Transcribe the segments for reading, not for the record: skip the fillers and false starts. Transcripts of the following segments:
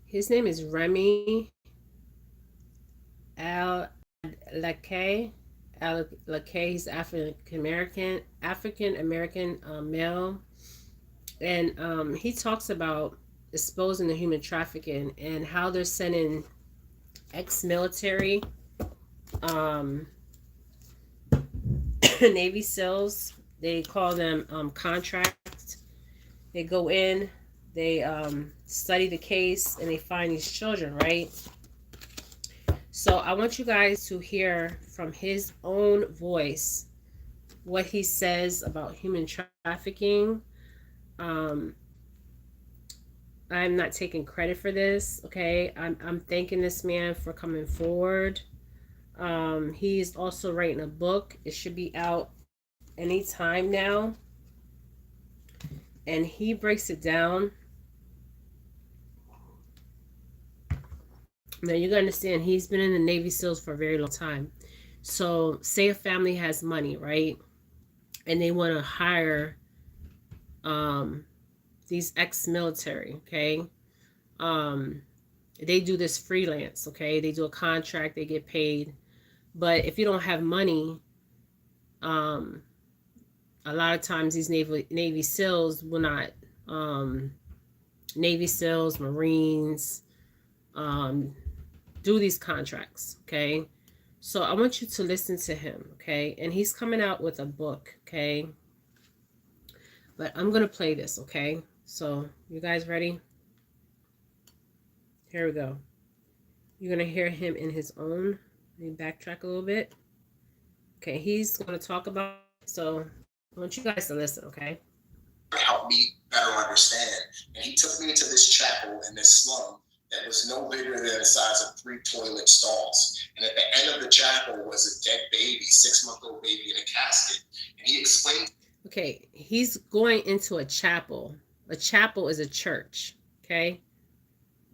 His name is Remy Al Lakay. Al Lakay. He's African American male, and he talks about exposing the human trafficking and how they're sending ex-military um, Navy SEALs. They call them contracts. They go in, they study the case, and they find these children, right? So I want you guys to hear from his own voice what he says about human trafficking. Um, I'm not taking credit for this, okay? I'm thanking this man for coming forward. He's also writing a book. It should be out anytime now. And he breaks it down. Now you gotta understand, he's been in the Navy SEALs for a very long time. So say a family has money, right? And they want to hire um, these ex-military, okay? Um, they do this freelance, okay? They do a contract, they get paid. But if you don't have money, um, a lot of times these Navy SEALs will not, um, Navy SEALs, Marines, um, do these contracts, okay? So I want you to listen to him, okay? And he's coming out with a book, okay? But I'm going to play this, okay? So you guys ready? Here we go. You're going to hear him in his own. Let me backtrack a little bit. Okay, he's going to talk about it. So I want you guys to listen, okay? Help me better understand. And he took me into this chapel in this slum that was no bigger than the size of 3 toilet stalls. And at the end of the chapel was a dead baby, 6-month-old baby in a casket. And he explained. Okay, he's going into a chapel. A chapel is a church, okay?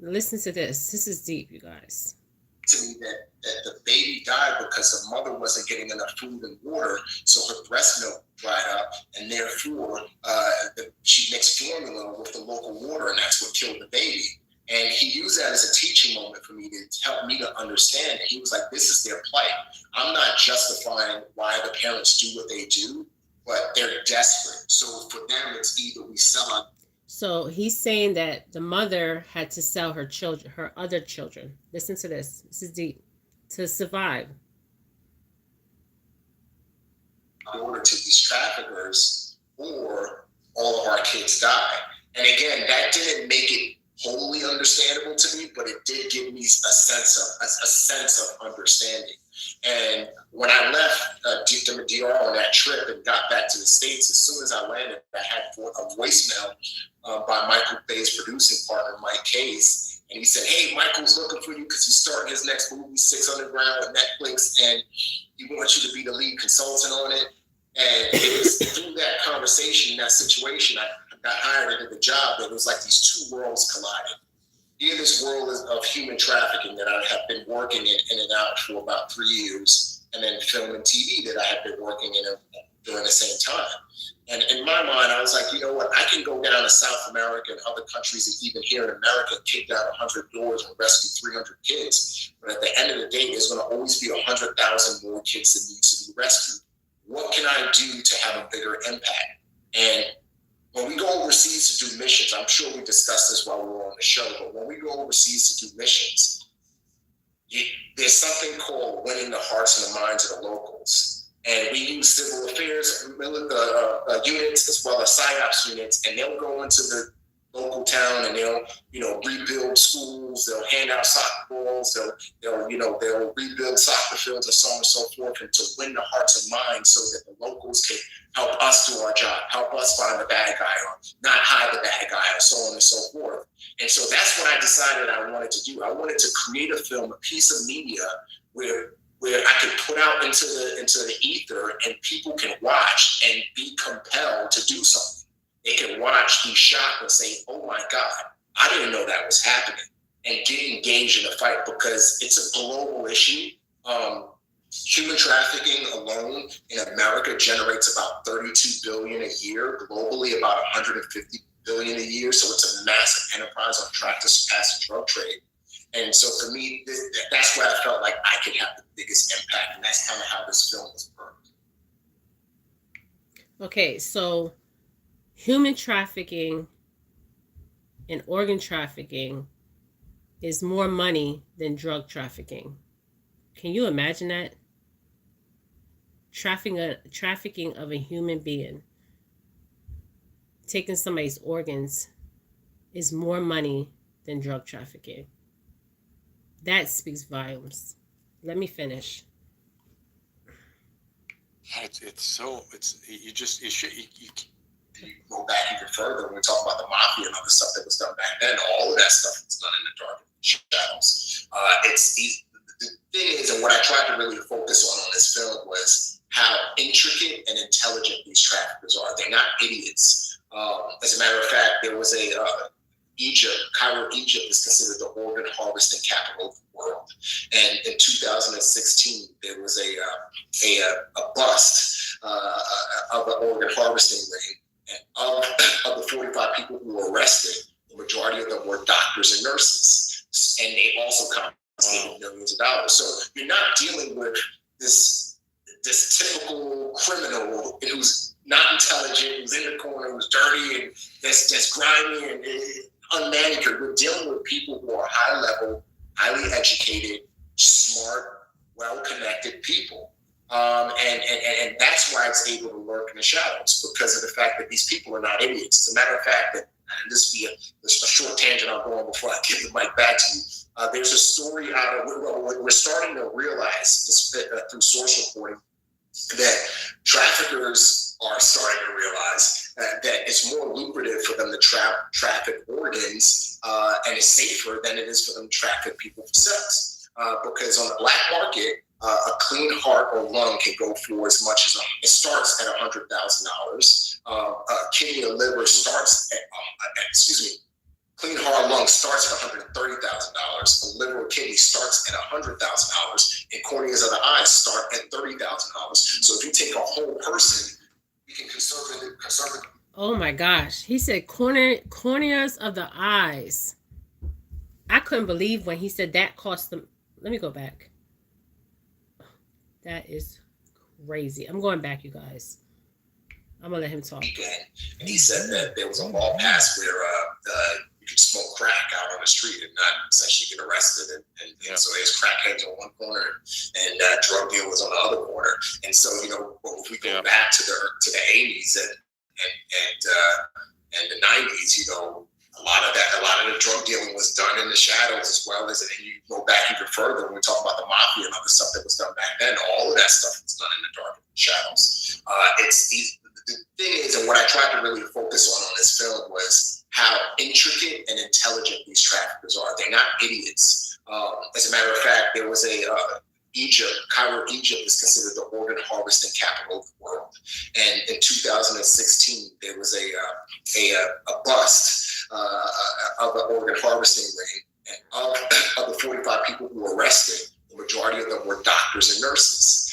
Listen to this. This is deep, you guys. To me that the baby died because the mother wasn't getting enough food and water, so her breast milk dried up, and therefore she mixed formula with the local water, and that's what killed the baby. And he used that as a teaching moment for me to help me to understand it. He was like, this is their plight. I'm not justifying why the parents do what they do, but they're desperate. So for them, it's either we sell our. So he's saying that the mother had to sell her children, her other children. Listen to this. This is deep. To survive. In order to these traffickers, or all of our kids die. And again, that didn't make it wholly understandable to me, but it did give me a sense of understanding. And when I left the DR on that trip and got back to the States, as soon as I landed, I had a voicemail by Michael Bay's producing partner, Mike Case. And he said, hey, Michael's looking for you because he's starting his next movie, 6 Underground, with Netflix, and he wants you to be the lead consultant on it. And it was through that conversation, that situation, I got hired into the job. It was like these two worlds collided. In this world of human trafficking that I have been working in and out for about 3 years, and then film and TV that I have been working in during the same time. And in my mind, I was like, you know what? I can go down to South America and other countries, and even here in America, kick down 100 doors and rescue 300 kids. But at the end of the day, there's going to always be 100,000 more kids that need to be rescued. What can I do to have a bigger impact? And when we go overseas to do missions, I'm sure we discussed this while we were on the show, but when we go overseas to do missions, there's something called winning the hearts and the minds of the locals. And we use civil affairs units as well as PSYOPs units, and they'll go into the local town and they'll, rebuild schools, they'll hand out soccer balls, they'll rebuild soccer fields and so on and so forth, and to win the hearts and minds so that the locals can help us do our job, help us find the bad guy or not hide the bad guy, and so on and so forth. And so that's what I decided I wanted to do. I wanted to create a film, a piece of media where I could put out into the ether and people can watch and be compelled to do something. They can watch, be shocked, and say, oh my God, I didn't know that was happening, and get engaged in the fight because it's a global issue. Human trafficking alone in America generates about $32 billion a year. Globally, about $150 billion a year. So it's a massive enterprise on track to surpass the drug trade. And so for me, that's where I felt like I could have the biggest impact, and that's kind of how this film was birthed. Okay, so human trafficking and organ trafficking is more money than drug trafficking. Can you imagine that? Trafficking of a human being, taking somebody's organs, is more money than drug trafficking. That speaks volumes. Let me finish. You go back even further when we talk about the mafia and other stuff that was done back then. All of that stuff was done in the dark shadows. The thing is, and what I tried to really focus on this film was how intricate and intelligent these traffickers are. They're not idiots. As a matter of fact, there was Cairo, Egypt is considered the organ harvesting capital of the world. And in 2016, there was a bust of an organ harvesting ring. And of the 45 people who were arrested, the majority of them were doctors and nurses. And they also confiscated millions of dollars. So you're not dealing with this typical criminal who's not intelligent, who's in the corner, who's dirty, and that's grimy and unmanicured. We're dealing with people who are high level, highly educated, smart, well-connected people. And that's why it's able to lurk in the shadows, because of the fact that these people are not idiots. As a matter of fact, that, and this will be a short tangent I'll go on before I give the mic back to you. There's a story out of, we're starting to realize this, through source reporting, that traffickers are starting to realize that it's more lucrative for them to traffic organs and it's safer than it is for them to traffic people for sex. Because on the black market, a clean heart or lung can go for as much as it starts at $100,000. Kidney or liver starts at clean heart or lung starts at $130,000. A liver or kidney starts at $100,000, and corneas of the eyes start at $30,000. So if you take a whole person, you can conservatively. Oh my gosh, he said corneas of the eyes. I couldn't believe when he said that cost them. Let me go back. That is crazy. I'm going back, you guys. I'm gonna let him talk. And he said that there was a law passed where you could smoke crack out on the street and not essentially get arrested. And so there's crackheads on one corner and drug dealers on the other corner. And so, if we go back to the 80s and the 90s, a lot of the drug dealing was done in the shadows, as well as, and you go back even further when we talk about the mafia and other stuff that was done back then. All of that stuff was done in the dark shadows. The thing is, and what I tried to really focus on this film was how intricate and intelligent these traffickers are. They're not idiots. As a matter of fact, there was Cairo, Egypt is considered the organ harvesting capital of the world. And in 2016, there was a bust of an organ harvesting ring. And of the 45 people who were arrested, the majority of them were doctors and nurses.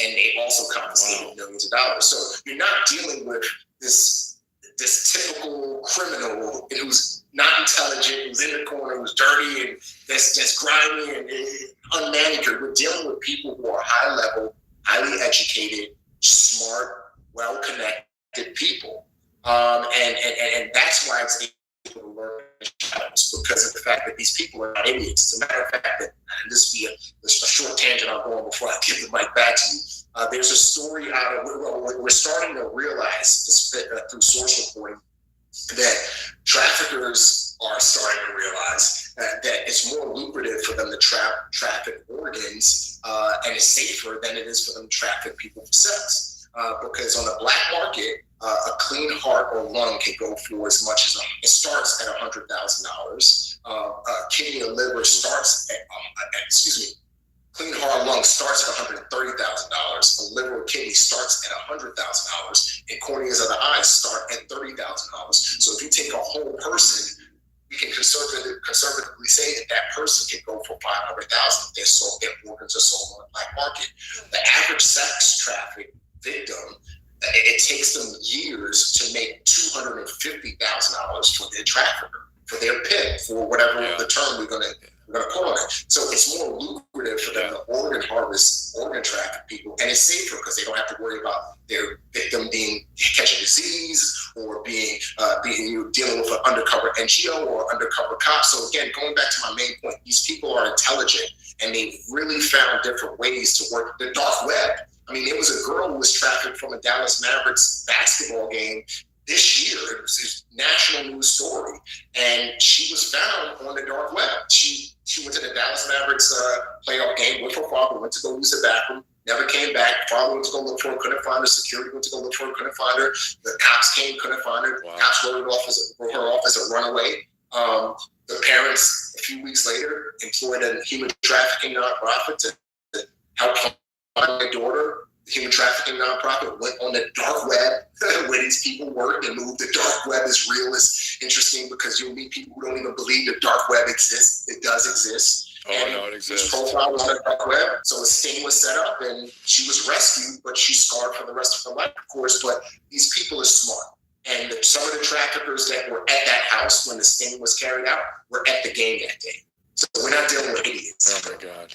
And they also confiscated millions of dollars. So you're not dealing with this typical criminal who's not intelligent, who's in the corner, who's dirty, and that's grimy and unmanicured. We're dealing with people who are high level, highly educated, smart, well-connected people. And that's why it's able to learn because of the fact that these people are not idiots. As a matter of fact, that, and this will be a short tangent I'll go on before I give the mic back to you. There's a story out of, we're starting to realize this, through source reporting, that traffickers are starting to realize that it's more lucrative for them to traffic organs and it's safer than it is for them to traffic people for sex. Because on the black market, a clean heart or lung can go for as much as it starts at $100,000. Kidney or liver starts at clean heart or lung starts at $130,000. A liver or kidney starts at $100,000, and corneas of the eyes start at $30,000. So if you take a whole person, we can conservatively say that person can go for $500,000 if their organs are sold on the black market. The average sex traffic victim it takes them years to make $250,000 for their trafficker, for their pimp, for whatever the term we're gonna call it. So it's more lucrative for them to organ harvest, organ traffic people, and it's safer because they don't have to worry about their victim being catching disease or being dealing with an undercover NGO or undercover cop. So again, going back to my main point, these people are intelligent and they've really found different ways to work the dark web. I mean, there was a girl who was trafficked from a Dallas Mavericks basketball game this year. It was a national news story, and she was found on the dark web. She went to the Dallas Mavericks playoff game with her father, went to go use the bathroom, never came back. Father went to go look for her, couldn't find her. Security went to go look for her, couldn't find her. The cops came, couldn't find her. Wow. Cops wrote her off as a runaway. The parents, a few weeks later, employed a human trafficking nonprofit to help find their daughter. The human trafficking nonprofit went on the dark web where these people work and moved. The dark web is real. It's interesting because you'll meet people who don't even believe the dark web exists. It does exist. Oh, no, it exists. His profile was on the dark web. So a sting was set up and she was rescued, but she's scarred for the rest of her life, of course. But these people are smart. And some of the traffickers that were at that house when the sting was carried out were at the game that day. So we're not dealing with idiots. Oh my God.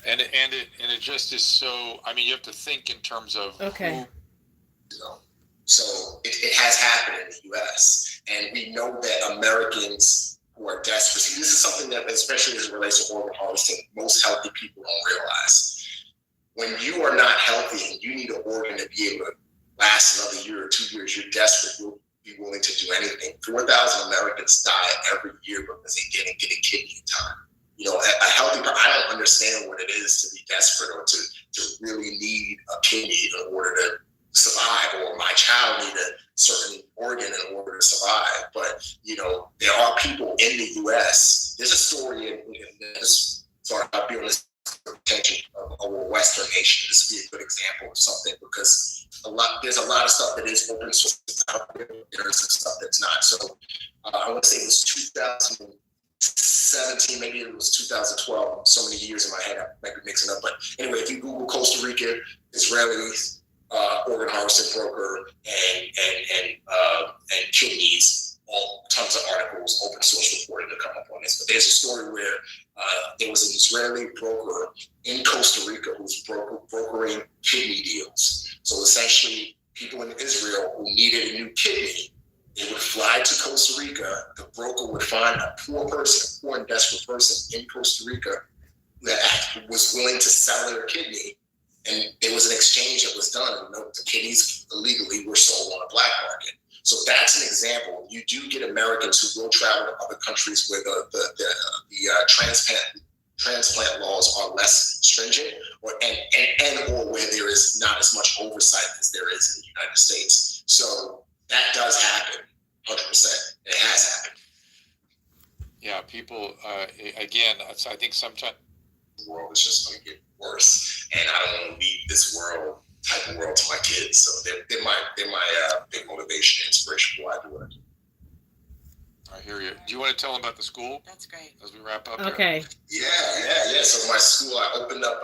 And it just is so. I mean, you have to think in terms of okay. So it has happened in the U.S. and we know that Americans who are desperate. See, this is something that, especially as it relates to organ harvesting, most healthy people don't realize. When you are not healthy and you need an organ to be able to last another year or 2 years, you're desperate. You'll be willing to do anything. 4,000 Americans die every year because they didn't get a kidney in time. You know, a healthy person, I don't understand what it is to be desperate or to really need a kidney in order to survive, or my child need a certain organ in order to survive. But, you know, there are people in the U.S. There's a story in this, sorry, I'll be on this attention of a Western nation. This would be a good example of something because there's a lot of stuff that is open source out there. There's some stuff that's not. So I want to say it was 2017, maybe it was 2012. So many years in my head, I might be mixing up. But anyway, if you Google Costa Rica, Israelis, organ harvesting broker, and kidneys, all tons of articles, open source reporting to come up on this. But there's a story where there was an Israeli broker in Costa Rica who's brokering kidney deals. So essentially, people in Israel who needed a new kidney, they would fly to Costa Rica. The broker would find a poor and desperate person in Costa Rica that was willing to sell their kidney. And there was an exchange that was done, and the kidneys illegally were sold on a black market. So that's an example. You do get Americans who will travel to other countries where the transplant laws are less stringent, or where there is not as much oversight as there is in the United States. So that does happen, 100%. It has happened. Yeah, people. Again, I think sometimes the world is just going to get worse, and I don't want to leave this type of world to my kids. So they're my big motivation and inspiration for why I do it. I hear you. Do you want to tell them about the school? That's great. As we wrap up. Okay. Yeah. So my school, I opened up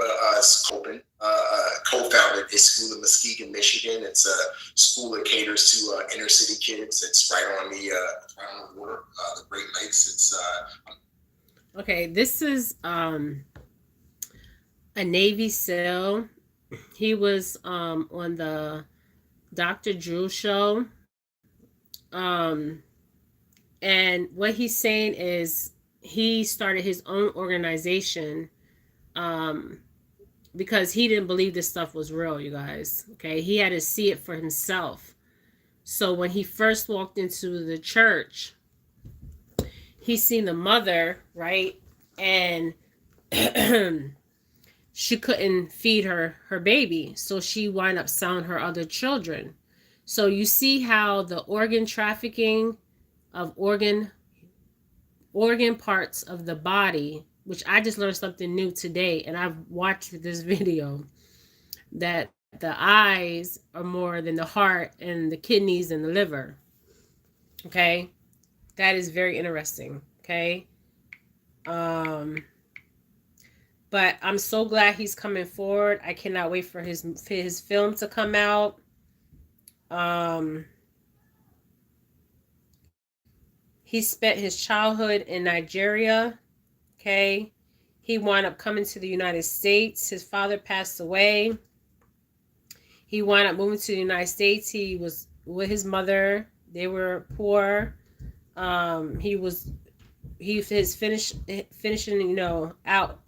co-founded a school in Muskegon, Michigan. It's a school that caters to inner city kids. It's right on the water, the Great Lakes. It's okay. This is a Navy SEAL. He was on the Dr. Drew show. And what he's saying is he started his own organization because he didn't believe this stuff was real, you guys. Okay, he had to see it for himself. So when he first walked into the church, he seen the mother, right? And she couldn't feed her baby. So she wound up selling her other children. So you see how the organ trafficking of organ parts of the body, which I just learned something new today, and I've watched this video, that the eyes are more than the heart and the kidneys and the liver. Okay, that is very interesting. Okay, but But I'm so glad he's coming forward. I cannot wait for his film to come out. Um, he spent his childhood in Nigeria. Okay, he wound up coming to the United States. His father passed away. He wound up moving to the United States. He was with his mother. They were poor. He was his finishing out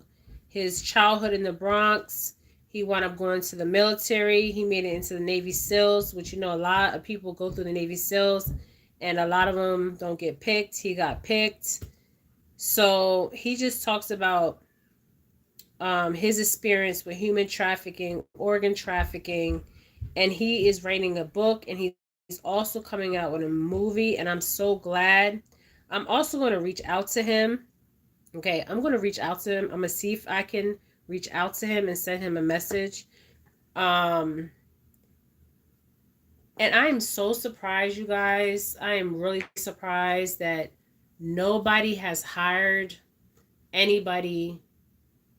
his childhood in the Bronx. He wound up going to the military. He made it into the Navy SEALs, which a lot of people go through the Navy SEALs, and a lot of them don't get picked. He got picked. So he just talks about his experience with human trafficking, organ trafficking, and he is writing a book, and he's also coming out with a movie, and I'm so glad. I'm also going to reach out to him. Okay, I'm going to reach out to him. I'm going to see if I can reach out to him and send him a message. And I am so surprised, you guys. I am really surprised that nobody has hired anybody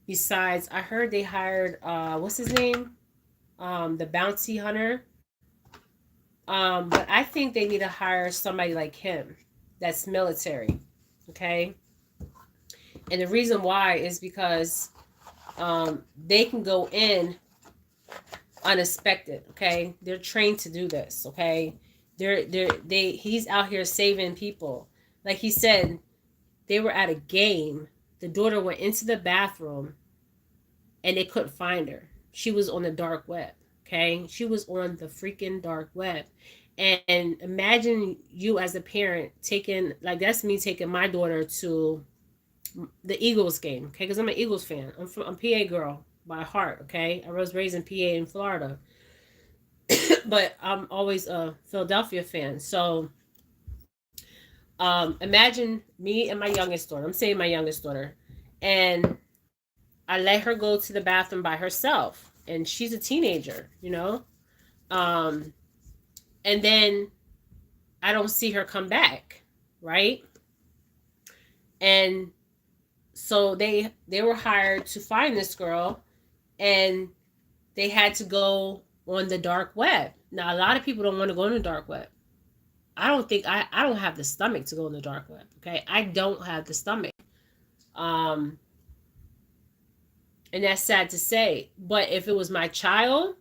besides, I heard they hired, what's his name? The bounty hunter. But I think they need to hire somebody like him that's military. Okay. And the reason why is because they can go in unexpected. Okay. They're trained to do this. Okay. He's out here saving people. Like he said, they were at a game. The daughter went into the bathroom and they couldn't find her. She was on the dark web. Okay. She was on the freaking dark web. And imagine you as a parent taking, like, that's me taking my daughter to the Eagles game. Okay. Because I'm an Eagles fan. I'm PA girl by heart. Okay. I was raised in PA in Florida. But I'm always a Philadelphia fan. So imagine me and my youngest daughter. I'm saying my youngest daughter. And I let her go to the bathroom by herself. And she's a teenager, Um, and then I don't see her come back, right? And so they were hired to find this girl, and they had to go on the dark web. Now, a lot of people don't want to go on the dark web. I don't think I don't have the stomach to go on the dark web. Okay, I don't have the stomach. Um, and that's sad to say. But if it was my child,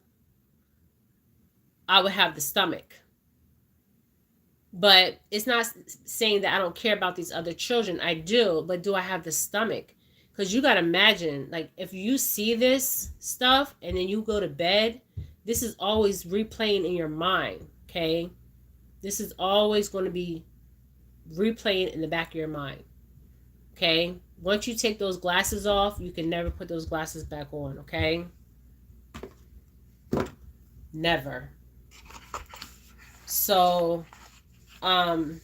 I would have the stomach. But it's not saying that I don't care about these other children. I do, but do I have the stomach? Because you got to imagine, like, if you see this stuff and then you go to bed, this is always replaying in your mind, okay? This is always going to be replaying in the back of your mind, okay? Once you take those glasses off, you can never put those glasses back on, okay? Never. So, I'm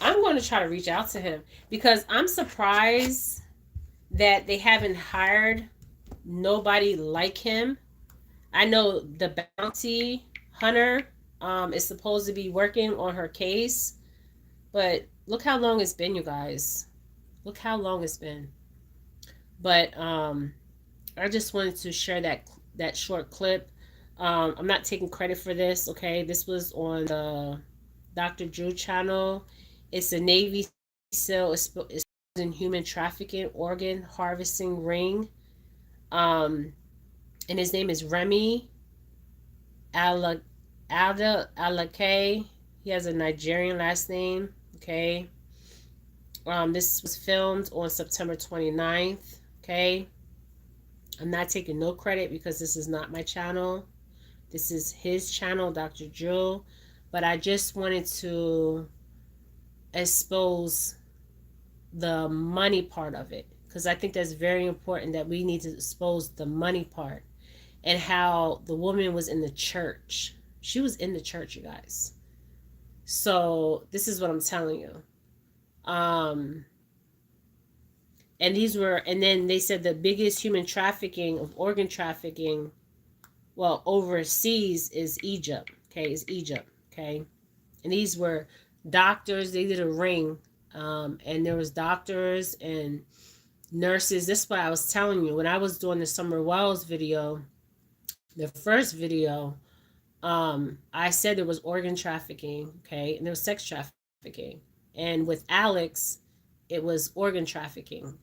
going to try to reach out to him because I'm surprised that they haven't hired nobody like him. I know the bounty hunter is supposed to be working on her case, but look how long it's been, you guys. Look how long it's been. But I just wanted to share that short clip. I'm not taking credit for this, okay? This was on the Dr. Drew channel. It's a Navy SEAL. It's in human trafficking, organ harvesting ring. And his name is Remy Alake. He has a Nigerian last name. Okay. This was filmed on September 29th. Okay. I'm not taking no credit because this is not my channel. This is his channel, Dr. Drew. But I just wanted to expose the money part of it, because I think that's very important, that we need to expose the money part and how the woman was in the church. She was in the church, you guys. So this is what I'm telling you. And then they said the biggest human trafficking of organ trafficking, well, overseas is Egypt. Okay, is Egypt. Okay, and these were doctors. They did a ring, and there was doctors and nurses. This is what I was telling you when I was doing the Summer Wells video, the first video. I said there was organ trafficking, okay, and there was sex trafficking, and with Alex, it was organ trafficking,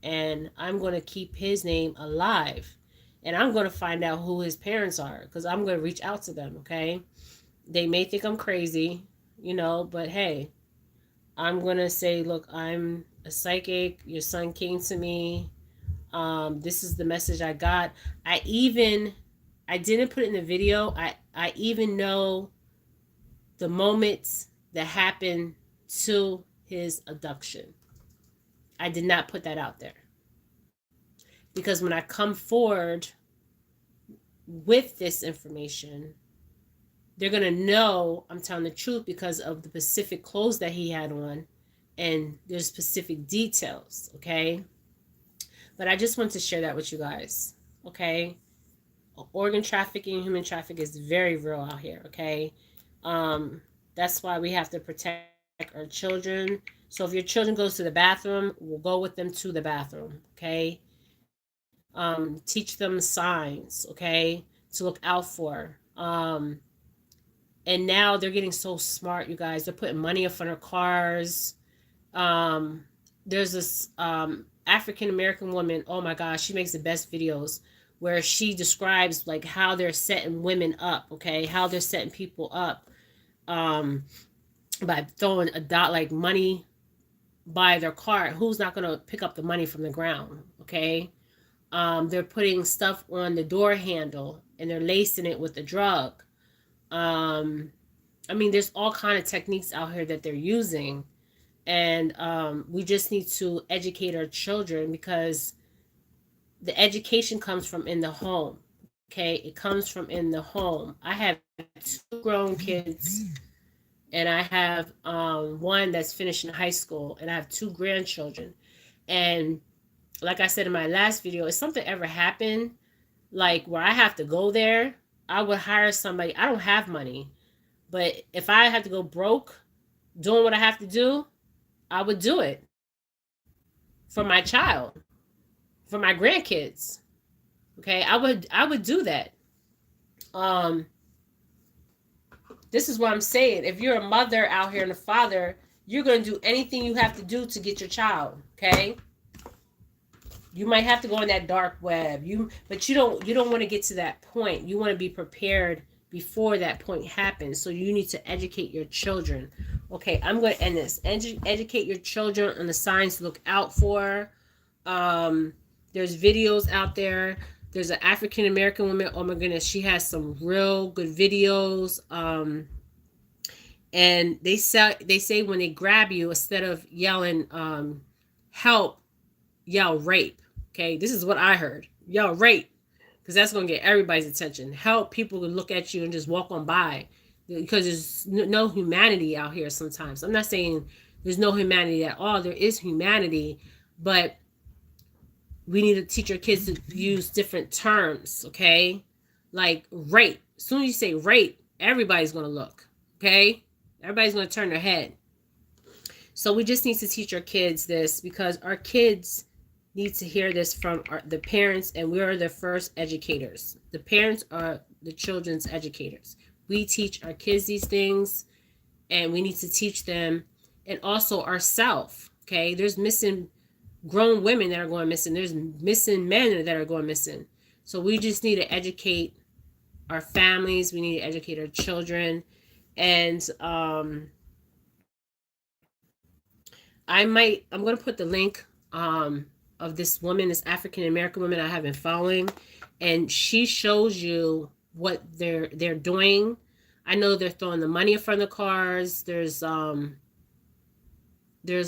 and I'm going to keep his name alive, and I'm going to find out who his parents are because I'm going to reach out to them, okay? They may think I'm crazy, but hey, I'm going to say, look, I'm a psychic. Your son came to me. This is the message I got. I didn't put it in the video. I even know the moments that happened to his abduction. I did not put that out there because when I come forward with this information, they're going to know I'm telling the truth because of the specific clothes that he had on and there's specific details, okay? But I just want to share that with you guys, okay? Organ trafficking, human trafficking is very real out here, okay? That's why we have to protect our children. So if your children goes to the bathroom, we'll go with them to the bathroom, okay? Teach them signs, okay, to look out for. And now they're getting so smart, you guys. They're putting money in front of cars. There's this African American woman. Oh my gosh, she makes the best videos where she describes like how they're setting women up, okay, how they're setting people up by throwing a dot like money by their cart. Who's not going to pick up the money from the ground, okay? They're putting stuff on the door handle and they're lacing it with a drug. I mean, there's all kind of techniques out here that they're using, and we just need to educate our children because the education comes from in the home. Okay, it comes from in the home. I have two grown kids, and I have one that's finishing high school, and I have two grandchildren. And like I said in my last video, if something ever happened, like where I have to go there, I would hire somebody. I don't have money, but if I had to go broke doing what I have to do, I would do it for my child, for my grandkids. Okay, I would do that. Um, this is what I'm saying. If you're a mother out here and a father, you're gonna do anything you have to do to get your child. Okay. You might have to go on that dark web. But you don't want to get to that point. You want to be prepared before that point happens. So you need to educate your children. Okay, I'm going to end this. Educate your children on the signs to look out for. There's videos out there. There's an African American woman. Oh my goodness, she has some real good videos. And they say when they grab you, instead of yelling help, yell rape. Okay, this is what I heard. Yell rape, because that's going to get everybody's attention. Help, people to look at you and just walk on by, because there's no humanity out here sometimes. I'm not saying there's no humanity at all. There is humanity, but we need to teach our kids to use different terms, okay? Like rape. As soon as you say rape, everybody's going to look, okay? Everybody's going to turn their head. So we just need to teach our kids this, because our kids need to hear this from the parents, and we are the first educators. The parents are the children's educators. We teach our kids these things, and we need to teach them, and also ourselves. Okay, there's missing grown women that are going missing. There's missing men that are going missing. So we just need to educate our families. We need to educate our children, and I'm going to put the link of this woman, this African American woman I have been following, and she shows you what they're doing. I know they're throwing the money in front of the cars. There's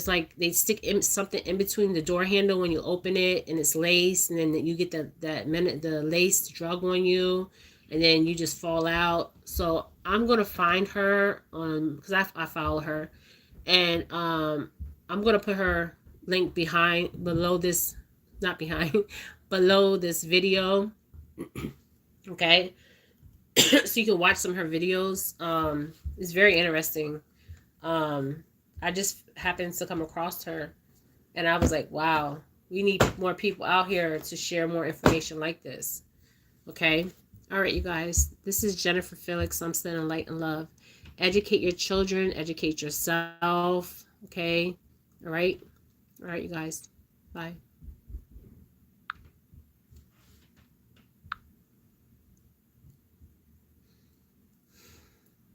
like they stick something in between the door handle when you open it, and it's lace, and then you get the lace drug on you, and then you just fall out. So I'm gonna find her because I follow her, and I'm gonna put her link below this video. Okay. So you can watch some of her videos. It's very interesting. I just happened to come across her, and I was like, wow. We need more people out here to share more information like this. Okay? All right, you guys. This is Jennifer Felix. I'm sending light and love. Educate your children, educate yourself. Okay? All right? All right, you guys. Bye.